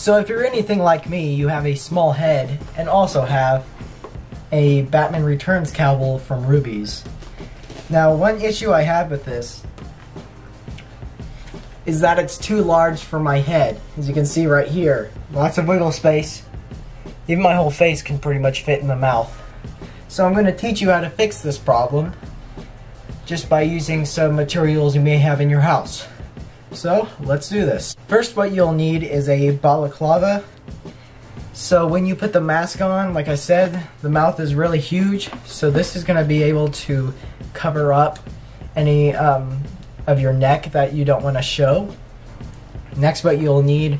So if you're anything like me, you have a small head and also have a Batman Returns cowl from Rubies. Now, one issue I have with this is that it's too large for my head. As you can see right here, lots of wiggle space. Even my whole face can pretty much fit in the mouth. So I'm going to teach you how to fix this problem just by using some materials you may have in your house. So let's do this. First, what you'll need is a balaclava. So when you put the mask on, like I said, the mouth is really huge, so this is going to be able to cover up any of your neck that you don't want to show. Next, what you'll need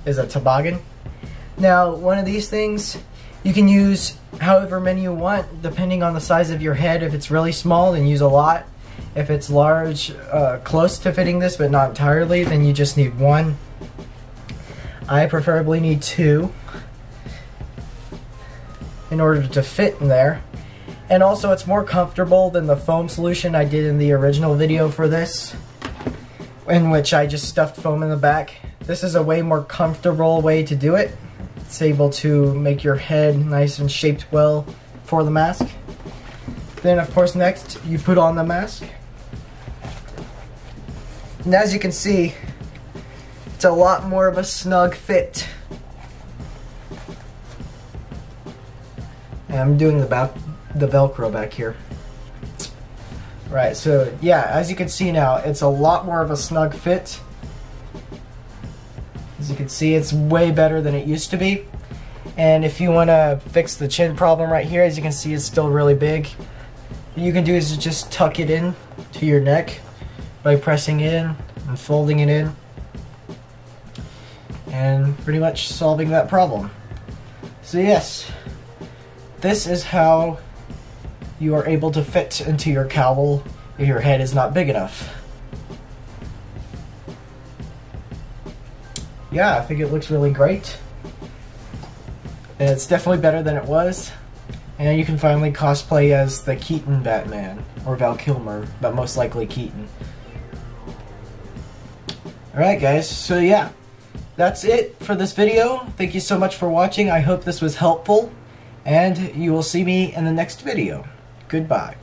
is a toboggan. Now, one of these things, you can use however many you want, depending on the size of your head. If it's really small, then use a lot. If it's large, close to fitting this, but not entirely, then you just need one. I preferably need two in order to fit in there. And also, it's more comfortable than the foam solution I did in the original video for this, in which I just stuffed foam in the back. This is a way more comfortable way to do it. It's able to make your head nice and shaped well for the mask. Then, of course, next you put on the mask. And as you can see, it's a lot more of a snug fit. And I'm doing the Velcro back here. Right, so yeah, as you can see now, it's a lot more of a snug fit. As you can see, it's way better than it used to be. And if you want to fix the chin problem right here, as you can see, it's still really big. What you can do is just tuck it in to your neck by pressing it in and folding it in, and pretty much solving that problem. So yes, this is how you are able to fit into your cowl if your head is not big enough. Yeah, I think it looks really great. And it's definitely better than it was. And you can finally cosplay as the Keaton Batman, or Val Kilmer, but most likely Keaton. Alright guys, so yeah, that's it for this video. Thank you so much for watching. I hope this was helpful, and you will see me in the next video. Goodbye.